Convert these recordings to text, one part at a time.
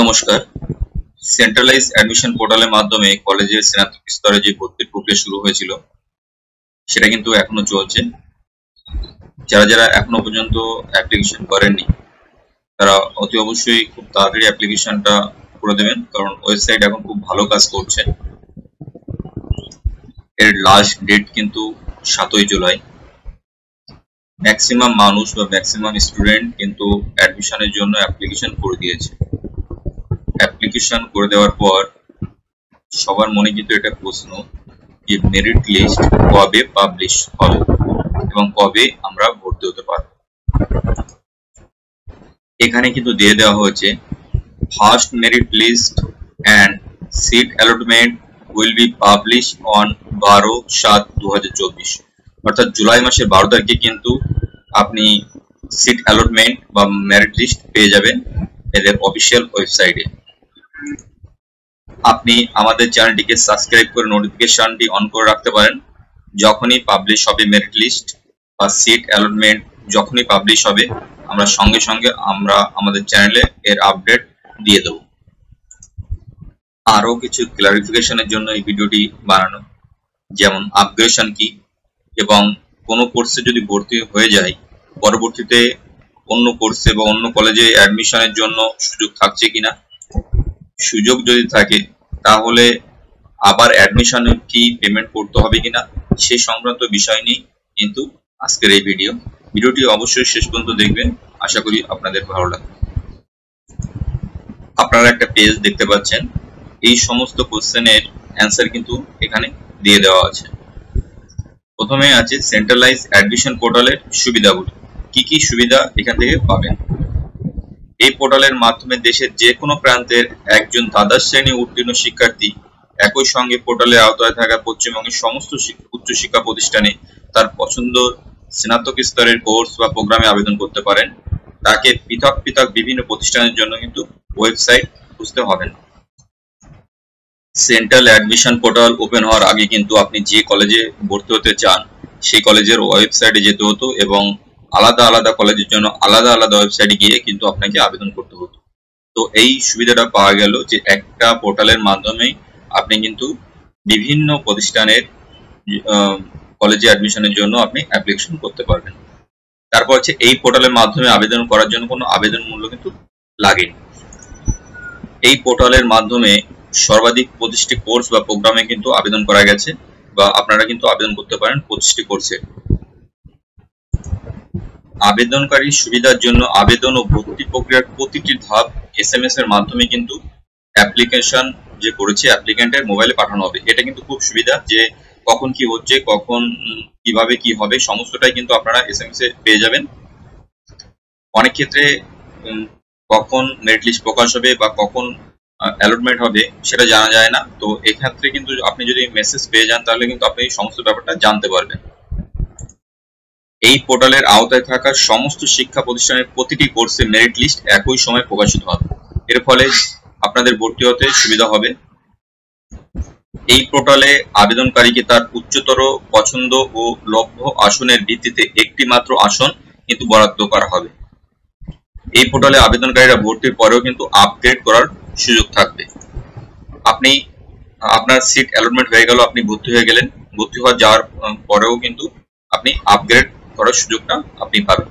নমস্কার। Centralise admission পোর্টালের মাধ্যমে কলেজের স্নাতক স্তরে যে ভর্তির প্রক্রিয়া শুরু হয়েছিল সেটা কিন্তু এখনো চলছে। যারা যারা এখনো পর্যন্ত অ্যাপ্লিকেশন করেননি তারা অতি অবশ্যই খুব তাড়াতাড়ি অ্যাপ্লিকেশনটা করে দেবেন, কারণ ওয়েবসাইট এখন খুব ভালো কাজ করছে। এর লাস্ট ডেট কিন্তু 7ই জুলাই। ম্যাক্সিমাম মানুষ বা ম্যাক্সিমাম স্টুডেন্ট কিন্তু অ্যাডমিশনের জন্য অ্যাপ্লিকেশন করে দিয়েছে। অ্যাপ্লিকেশন করে দেওয়ার পর সবার মনে কিন্তু এটা প্রশ্ন যে মেরিট লিস্ট কবে পাবলিশ হবে এবং কবে আমরা ভর্তি হতে পারব। এখানে কিন্তু দিয়ে দেওয়া হয়েছে first merit list and seat allotment will be publish on 12/7/2024, অর্থাৎ জুলাই মাসের 12 তারিখে কিন্তু আপনি সিট অ্যালটমেন্ট বা মেরিট লিস্ট পেয়ে যাবেন এদের অফিসিয়াল ওয়েবসাইটে। আপনি আমাদের চ্যানেলটিকে সাবস্ক্রাইব করে নোটিফিকেশনটি অন করে রাখতে পারেন। যখনই পাবলিশ হবে মেরিট লিস্ট বা সিট অ্যালটমেন্ট যখনই পাবলিশ হবে আমরা সঙ্গে সঙ্গে আমাদের চ্যানেলে এর আপডেট দিয়ে দেব। আরো কিছু ক্লারিফিকেশনের জন্য এই ভিডিওটি বানানো, যেমন আপগ্রেডেশন কি এবং কোনো কোর্সে যদি ভর্তি হয়ে যায় পরবর্তীতে অন্য কোর্সে বা অন্য কলেজে অ্যাডমিশনের জন্য সুযোগ থাকছে কিনা, সুযোগ যদি থাকে তাহলে আবার অ্যাডমিশনের ফি পেমেন্ট করতে হবে কিনা সে সংক্রান্ত বিষয় নিয়ে কিন্তু আজকের এই ভিডিওটি অবশ্যই শেষ পর্যন্ত দেখবেন। আশা করি আপনাদের ভালো লাগবে। আপনারা একটা পেজ দেখতে পাচ্ছেন, এই সমস্ত কোশ্চেনের অ্যান্সার কিন্তু এখানে দিয়ে দেওয়া আছে। প্রথমে আছে সেন্ট্রালাইজ অ্যাডমিশন পোর্টালের সুবিধাগুলি, কি কি সুবিধা এখান থেকে পাবেন। এই পোর্টালের মাধ্যমে দেশের যে কোনো প্রান্তের একজন দ্বাদশ শ্রেণী উত্তীর্ণ শিক্ষার্থী একই সঙ্গে পোর্টালের আওতায় থাকা পশ্চিমবঙ্গের সমস্ত উচ্চশিক্ষা প্রতিষ্ঠানে তার পছন্দ স্নাতক স্তরের কোর্স বা প্রোগ্রামে আবেদন করতে পারেন। তাকে পৃথক পৃথক বিভিন্ন প্রতিষ্ঠানের জন্য কিন্তু ওয়েবসাইট খুঁজতে হবে না। সেন্ট্রাল অ্যাডমিশন পোর্টাল ওপেন হওয়ার আগে কিন্তু আপনি যে কলেজে ভর্তি হতে চান সেই কলেজের ওয়েবসাইটে যেতে হতো এবং আলাদা আলাদা কলেজের জন্য আলাদা আলাদা ওয়েবসাইটে গিয়ে কিন্তু আপনাকে আবেদন করতে হতো। তো এই সুবিধাটা পাওয়া গেল যে একটা পোর্টালের মাধ্যমে আপনি কিন্তু বিভিন্ন প্রতিষ্ঠানের কলেজে অ্যাডমিশনের জন্য আপনি অ্যাপ্লিকেশন করতে পারবেন। তারপর হচ্ছে এই পোর্টালের মাধ্যমে আবেদন করার জন্য কোনো আবেদন মূল্য কিন্তু লাগে। এই পোর্টালের মাধ্যমে সর্বাধিক 25টি কোর্স বা প্রোগ্রামে কিন্তু আবেদন করা গেছে বা আপনারা কিন্তু আবেদন করতে পারেন 25টি কোর্সে। আবেদনকারীর সুবিধার জন্য আবেদন ও ভর্তি প্রক্রিয়ার প্রতিটি ধাপ SMS এর মাধ্যমে কিন্তু অ্যাপ্লিকেশন যে করেছে অ্যাপ্লিক্যান্টের মোবাইলে পাঠানো হবে। এটা কিন্তু খুব সুবিধা যে কখন কি হচ্ছে, কখন কিভাবে কি হবে সমস্তটাই কিন্তু আপনারা SMS এ পেয়ে যাবেন। অনেক ক্ষেত্রে কখন মেরিট লিস্ট প্রকাশ হবে বা কখন অ্যালটমেন্ট হবে সেটা জানা যায় না। তো এক্ষেত্রে কিন্তু আপনি যদি মেসেজ পেয়ে যান তাহলে কিন্তু আপনি সমস্ত ব্যাপারটা জানতে পারবেন। এই পোর্টালের আওতায় থাকা সমস্ত শিক্ষা প্রতিষ্ঠানের প্রতিটি কোর্সের মেরিট লিস্ট একই সময় প্রকাশিত হবে। এর ফলে আপনাদের ভর্তি হতে সুবিধা হবে। এই পোর্টালে আবেদনকারীকে তার উচ্চতর পছন্দ ও লভ্য আসনের ভিত্তিতে একটি মাত্র আসন কিন্তু বরাদ্দ করা হবে। এই পোর্টালে আবেদনকারীরা ভর্তির পরেও কিন্তু আপগ্রেড করার সুযোগ থাকবে। আপনি আপনার সিট অ্যালটমেন্ট হয়ে গেল, আপনি ভর্তি হয়ে গেলেন, ভর্তি হওয়া যাওয়ার পরেও কিন্তু আপনি আপগ্রেড করার সুযোগটা আপনি পাবেন।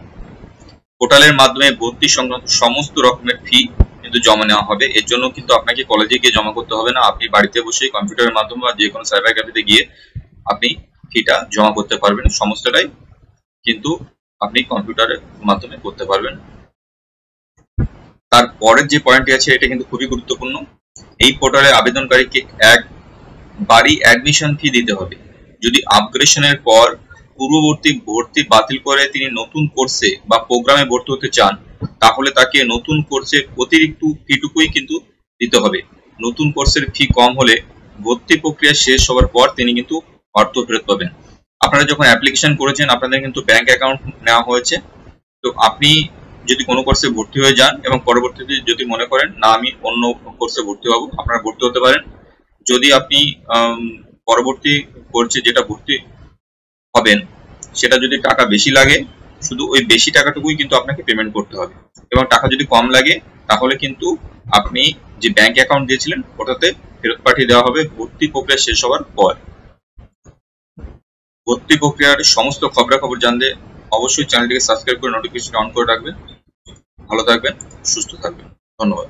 পোর্টালের মাধ্যমে ভর্তি সংক্রান্ত সমস্ত রকমের ফি কিন্তু জমা নেওয়া হবে। এর জন্য কিন্তু আপনাকে কলেজে গিয়ে জমা করতে হবে না, আপনি বাড়িতে বসেই কম্পিউটারের মাধ্যমে বা যে কোনো সাইবার ক্যাফেতে গিয়ে আপনি ফিটা জমা করতে পারবেন। সমস্তটাই কিন্তু আপনি কম্পিউটারের মাধ্যমে করতে পারবেন। তারপরের যে পয়েন্টটি আছে এটা কিন্তু খুবই গুরুত্বপূর্ণ। এই পোর্টালে আবেদনকারীকে একবারই অ্যাডমিশন ফি দিতে হবে। যদি আপগ্রেডেশনের পর পূর্ববর্তী ভর্তি বাতিল করে তিনি নতুন কোর্সে বা প্রোগ্রামে ভর্তি হতে চান তাহলে তাকে নতুন কোর্সের অতিরিক্ত ফিটুকুই কিন্তু দিতে হবে। নতুন কোর্সের ফি কম হলে ভর্তি প্রক্রিয়া শেষ হওয়ার পর তিনি কিন্তু অর্থ ফেরত পাবেন। আপনারা যখন অ্যাপ্লিকেশন করেছেন আপনাদের কিন্তু ব্যাংক অ্যাকাউন্ট নেওয়া হয়েছে। তো আপনি যদি কোনো কোর্সে ভর্তি হয়ে যান এবং পরবর্তীতে যদি মনে করেন না আমি অন্য কোর্সে ভর্তি হব, আপনারা ভর্তি হতে পারেন। যদি আপনি পরবর্তী কোর্সে যেটা ভর্তি হবেন সেটা যদি টাকা বেশি লাগে শুধু ওই বেশি টাকাটুকুই কিন্তু আপনাকে পেমেন্ট করতে হবে, এবং টাকা যদি কম লাগে তাহলে কিন্তু আপনি যে ব্যাংক অ্যাকাউন্ট দিয়েছিলেন ওটাতে ফেরত পাঠিয়ে দেওয়া হবে ভর্তি প্রক্রিয়া শেষ হওয়ার পর। ভর্তি প্রক্রিয়ার সমস্ত খবরাখবর জানতে অবশ্যই চ্যানেলটিকে সাবস্ক্রাইব করে নোটিফিকেশন অন করে রাখবেন। ভালো থাকবেন, সুস্থ থাকবেন। ধন্যবাদ।